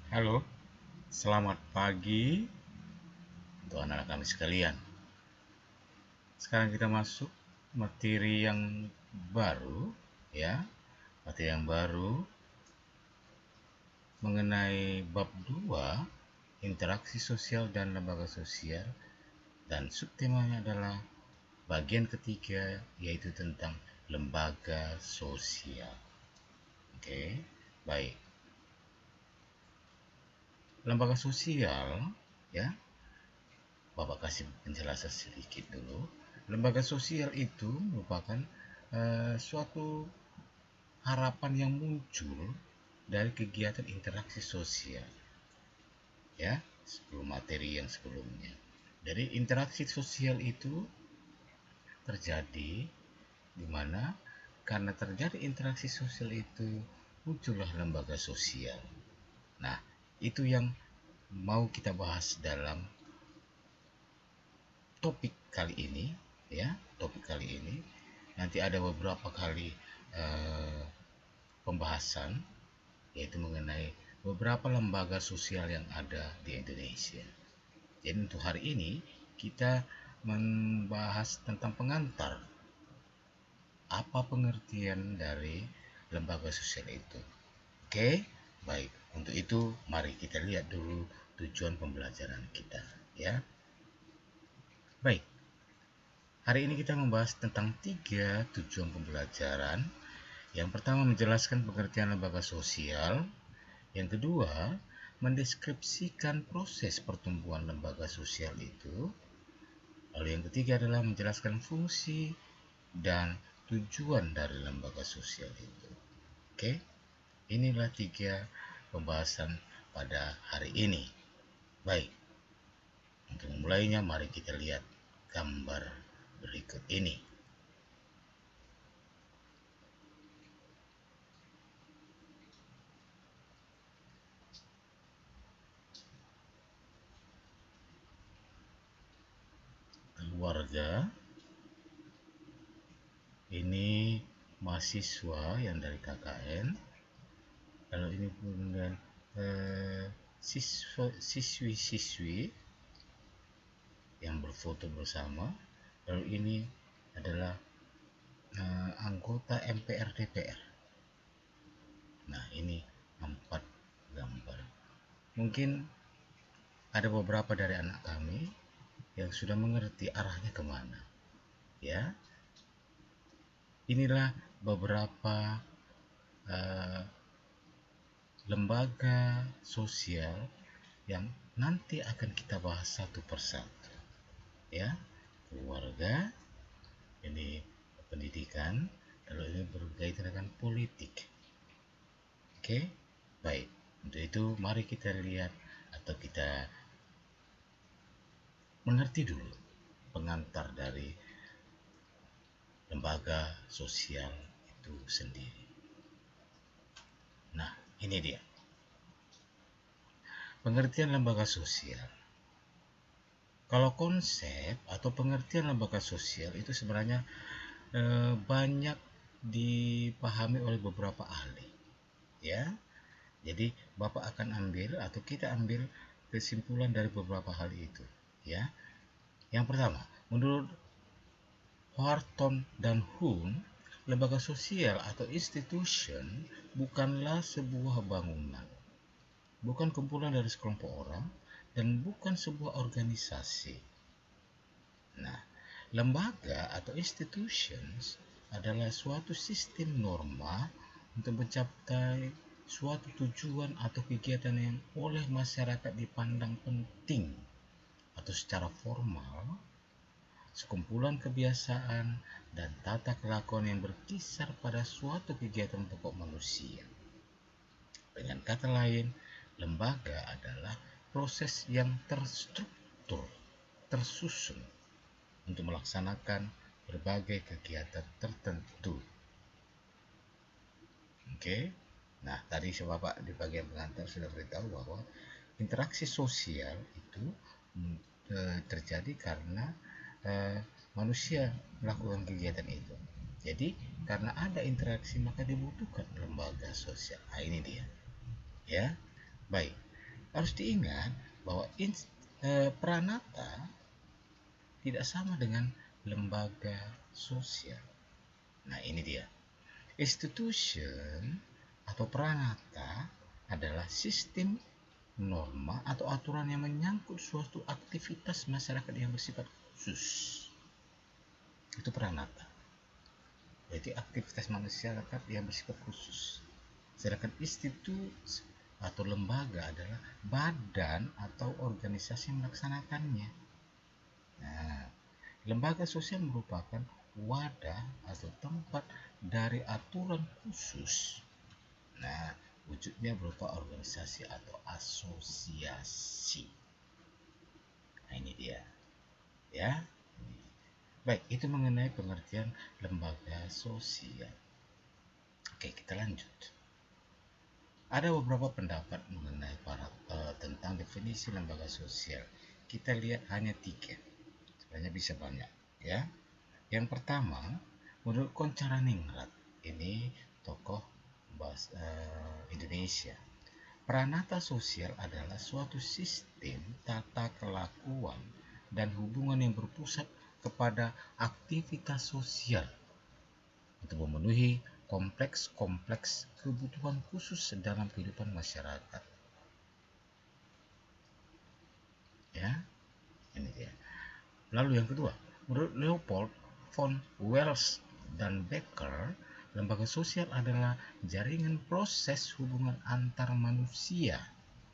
Halo, selamat pagi untuk anak-anak kami sekalian. Sekarang kita masuk materi yang baru, ya. Materi yang baru mengenai bab 2, interaksi sosial dan lembaga sosial, dan subtemanya adalah bagian ketiga, yaitu tentang lembaga sosial. Oke, baik. Lembaga sosial, ya, Bapak kasih penjelasan sedikit dulu. Lembaga sosial itu merupakan suatu harapan yang muncul dari kegiatan interaksi sosial, ya, sebelum materi yang sebelumnya. Jadi interaksi sosial itu terjadi di mana karena terjadi interaksi sosial itu muncullah lembaga sosial. Nah, itu yang mau kita bahas dalam topik kali ini, ya. Topik kali ini nanti ada beberapa kali eh, pembahasan, yaitu mengenai beberapa lembaga sosial yang ada di Indonesia. Jadi untuk hari ini kita membahas tentang pengantar, apa pengertian dari lembaga sosial itu. Oke, baik. Untuk itu mari kita lihat dulu tujuan pembelajaran kita, ya. Baik. Hari ini kita membahas tentang 3 tujuan pembelajaran. Yang pertama menjelaskan pengertian lembaga sosial. Yang kedua, mendeskripsikan proses pertumbuhan lembaga sosial itu. Lalu yang ketiga adalah menjelaskan fungsi dan tujuan dari lembaga sosial itu. Oke, inilah 3 pembahasan pada hari ini. Baik, untuk memulainya mari kita lihat gambar berikut ini. Keluarga, ini mahasiswa yang dari KKN, lalu ini kemudian siswi-siswi yang berfoto bersama, lalu ini adalah anggota MPR DPR. Nah, ini 4 gambar. Mungkin ada beberapa dari anak kami yang sudah mengerti arahnya kemana, ya. Inilah beberapa lembaga sosial yang nanti akan kita bahas satu persatu, ya. Keluarga, ini pendidikan, lalu ini berkaitan dengan politik. Oke, baik. Untuk itu mari kita lihat atau kita mengerti dulu pengantar dari lembaga sosial itu sendiri. Nah, ini dia pengertian lembaga sosial. Kalau konsep atau pengertian lembaga sosial itu sebenarnya banyak dipahami oleh beberapa ahli, ya. Jadi Bapak akan ambil atau kita ambil kesimpulan dari beberapa hal itu, ya. Yang pertama, menurut Wharton dan Hume, lembaga sosial atau institution bukanlah sebuah bangunan, bukan kumpulan dari sekelompok orang, dan bukan sebuah organisasi. Nah, lembaga atau institutions adalah suatu sistem norma untuk mencapai suatu tujuan atau kegiatan yang oleh masyarakat dipandang penting atau secara formal, sekumpulan kebiasaan dan tata kelakuan yang berkisar pada suatu kegiatan pokok manusia. Dengan kata lain, lembaga adalah proses yang terstruktur, tersusun untuk melaksanakan berbagai kegiatan tertentu. Oke. Nah, tadi Bapak di bagian pengantar sudah beritahu bahwa interaksi sosial itu terjadi karena manusia melakukan kegiatan itu. Jadi, karena ada interaksi maka dibutuhkan lembaga sosial. Nah, ini dia. Ya. Baik. Harus diingat bahwa Pranata tidak sama dengan lembaga sosial. Nah, ini dia. Institution atau Pranata adalah sistem, norma atau aturan yang menyangkut suatu aktivitas masyarakat yang bersifat khusus. Itu Pranata. Jadi aktivitas masyarakat yang bersifat khusus. Sedangkan institut atau lembaga adalah badan atau organisasi yang melaksanakannya. Nah, lembaga sosial merupakan wadah atau tempat dari aturan khusus. Nah, wujudnya berupa organisasi atau asosiasi. Nah, ini dia. Ya. Baik, itu mengenai pengertian lembaga sosial. Oke, kita lanjut. Ada beberapa pendapat mengenai tentang definisi lembaga sosial. Kita lihat hanya 3. Sebenarnya bisa banyak, ya. Yang pertama, menurut Koncaraningrat, ini tokoh Indonesia. Pranata sosial adalah suatu sistem tata kelakuan dan hubungan yang berpusat kepada aktivitas sosial untuk memenuhi kompleks kebutuhan khusus dalam kehidupan masyarakat. Ya, ini dia. Lalu yang kedua, menurut Leopold von Wells dan Becker, lembaga sosial adalah jaringan proses hubungan antar manusia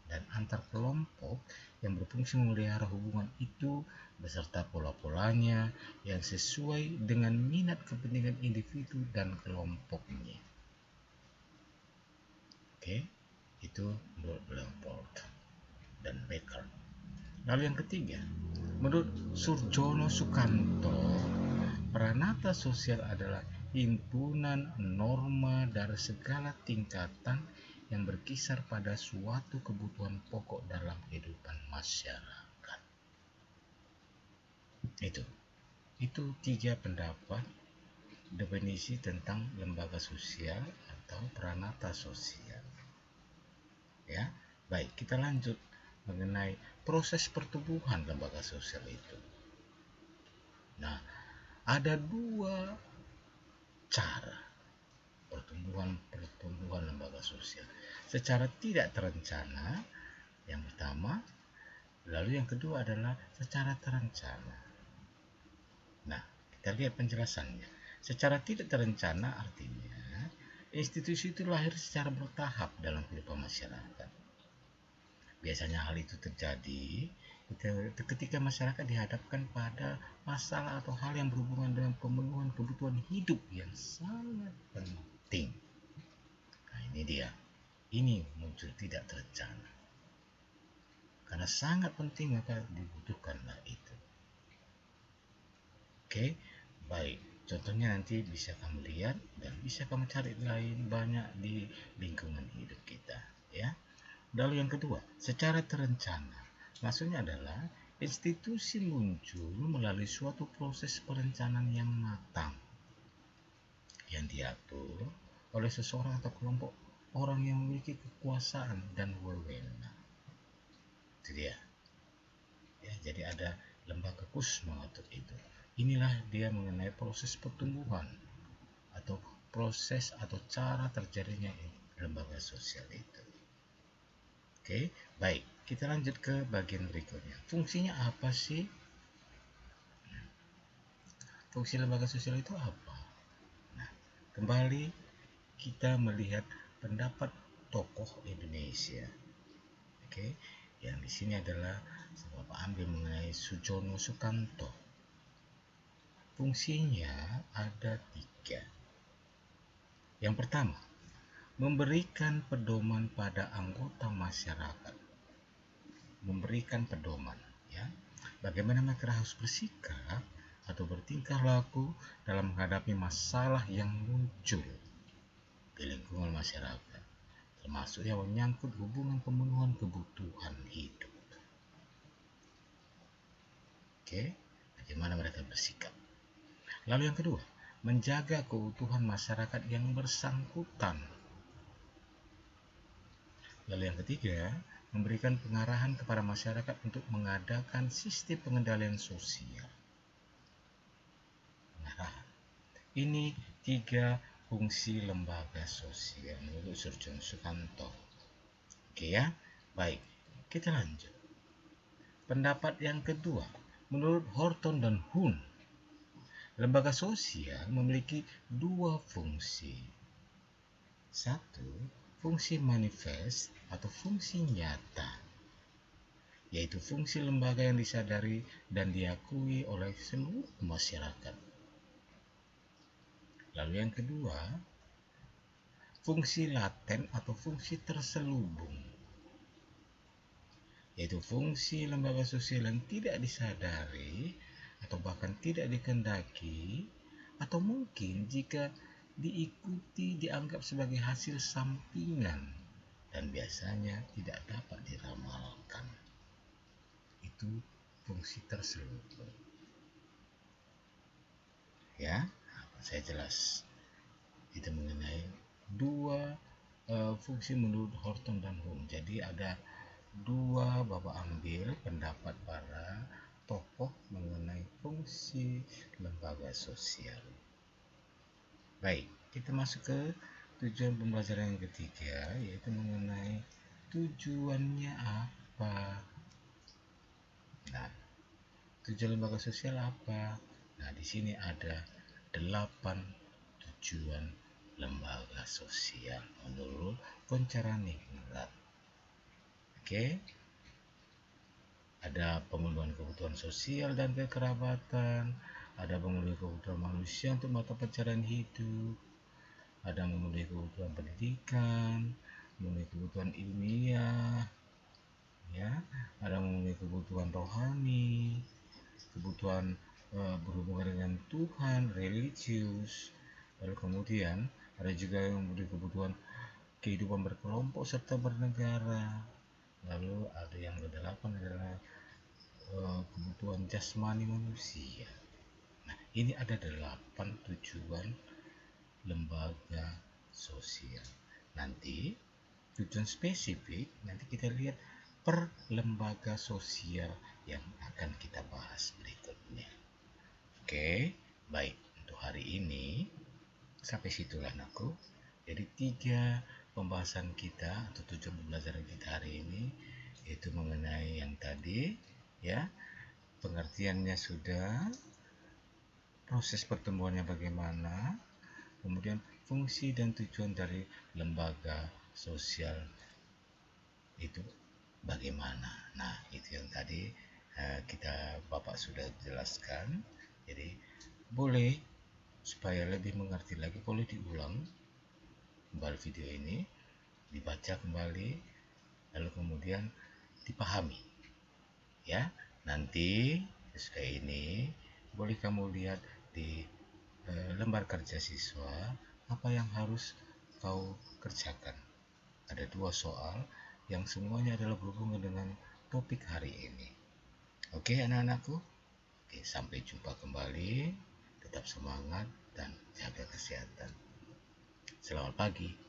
dan antar kelompok yang berfungsi memelihara hubungan itu beserta pola-polanya yang sesuai dengan minat kepentingan individu dan kelompoknya. Oke, itu menurut Leopold dan Becker. Lalu yang ketiga, menurut Surjono Sukanto, Pranata sosial adalah himpunan norma dari segala tingkatan yang berkisar pada suatu kebutuhan pokok dalam kehidupan masyarakat. Itu 3 pendapat definisi tentang lembaga sosial atau pranata sosial. Ya, baik, kita lanjut mengenai proses pertumbuhan lembaga sosial itu. Nah, ada 2 cara pertumbuhan lembaga sosial. Secara tidak terencana, yang pertama, lalu yang kedua adalah secara terencana. Nah, kita lihat penjelasannya. Secara tidak terencana artinya institusi itu lahir secara bertahap dalam kehidupan masyarakat. Biasanya hal itu terjadi ketika masyarakat dihadapkan pada masalah atau hal yang berhubungan dengan pemenuhan kebutuhan hidup yang sangat penting. Nah, ini dia. Ini muncul tidak terencana. Karena sangat penting maka dibutuhkanlah itu. Oke, baik. Contohnya nanti bisa kamu lihat dan bisa kamu cari lain banyak di lingkungan hidup kita, ya. Lalu yang kedua, secara terencana. Maksudnya adalah institusi muncul melalui suatu proses perencanaan yang matang yang diatur oleh seseorang atau kelompok orang yang memiliki kekuasaan dan wewenang. Itu dia. Ya, jadi ada lembaga khusus mengatur itu. Inilah dia mengenai proses pertumbuhan atau proses atau cara terjadinya lembaga sosial itu. Oke, baik. Kita lanjut ke bagian berikutnya. Fungsinya apa sih? Fungsi lembaga sosial itu apa? Nah, kembali kita melihat pendapat tokoh Indonesia. Oke, yang di sini adalah Bapak ambil mengenai Surjono Sukanto. Fungsinya ada 3. Yang pertama, memberikan pedoman pada anggota masyarakat. Memberikan pedoman, ya. Bagaimana mereka harus bersikap atau bertingkah laku dalam menghadapi masalah yang muncul di lingkungan masyarakat, termasuk yang menyangkut hubungan pemenuhan kebutuhan hidup. Oke, bagaimana mereka bersikap. Lalu yang kedua, menjaga keutuhan masyarakat yang bersangkutan. Lalu yang ketiga, memberikan pengarahan kepada masyarakat untuk mengadakan sistem pengendalian sosial. Pengarahan. Ini 3 fungsi lembaga sosial menurut Sir John Sukanto. Oke ya, baik, kita lanjut. Pendapat yang kedua, menurut Horton dan Huhn, lembaga sosial memiliki 2 fungsi. 1. Fungsi manifest atau fungsi nyata, yaitu fungsi lembaga yang disadari dan diakui oleh seluruh masyarakat. Lalu yang kedua, fungsi laten atau fungsi terselubung, yaitu fungsi lembaga sosial yang tidak disadari atau bahkan tidak dikehendaki, atau mungkin jika diikuti dianggap sebagai hasil sampingan dan biasanya tidak dapat diramalkan. Itu fungsi terselubung. Ya, saya jelas. Itu mengenai 2 fungsi menurut Horton dan Huhn. Jadi ada 2 Bapak ambil pendapat para tokoh mengenai fungsi lembaga sosial. Baik, kita masuk ke tujuan pembelajaran yang ketiga, yaitu mengenai tujuannya apa. Nah, tujuan lembaga sosial apa? Nah, di sini ada 8 tujuan lembaga sosial menurut Koncaraningrat. Oke. Ada pemenuhan kebutuhan sosial dan kekerabatan, ada memenuhi kebutuhan manusia untuk mata pencaharian hidup, ada memenuhi kebutuhan pendidikan, memenuhi kebutuhan ilmiah, ya, ada memenuhi kebutuhan rohani, kebutuhan berhubungan dengan Tuhan, religius. Lalu kemudian ada juga yang memenuhi kebutuhan kehidupan berkelompok serta bernegara. Lalu ada yang kedelapan adalah kebutuhan jasmani manusia. Nah, ini ada 8 tujuan lembaga sosial. Nanti tujuan spesifik nanti kita lihat per lembaga sosial yang akan kita bahas berikutnya. Oke, baik, untuk hari ini sampai situlah aku. Jadi 3 pembahasan kita atau tujuan pembelajaran kita hari ini, yaitu mengenai yang tadi, ya, pengertiannya sudah, proses pertumbuhannya bagaimana, kemudian fungsi dan tujuan dari lembaga sosial itu bagaimana. Nah, itu yang tadi kita Bapak sudah jelaskan. Jadi boleh supaya lebih mengerti lagi, boleh diulang kembali video ini, dibaca kembali, lalu kemudian dipahami. Ya, nanti sesudah ini boleh kamu lihat di lembar kerja siswa apa yang harus kau kerjakan. Ada 2 soal yang semuanya adalah berhubungan dengan topik hari ini. Oke, anak-anakku. Oke, sampai jumpa kembali. Tetap semangat dan jaga kesehatan. Selamat pagi.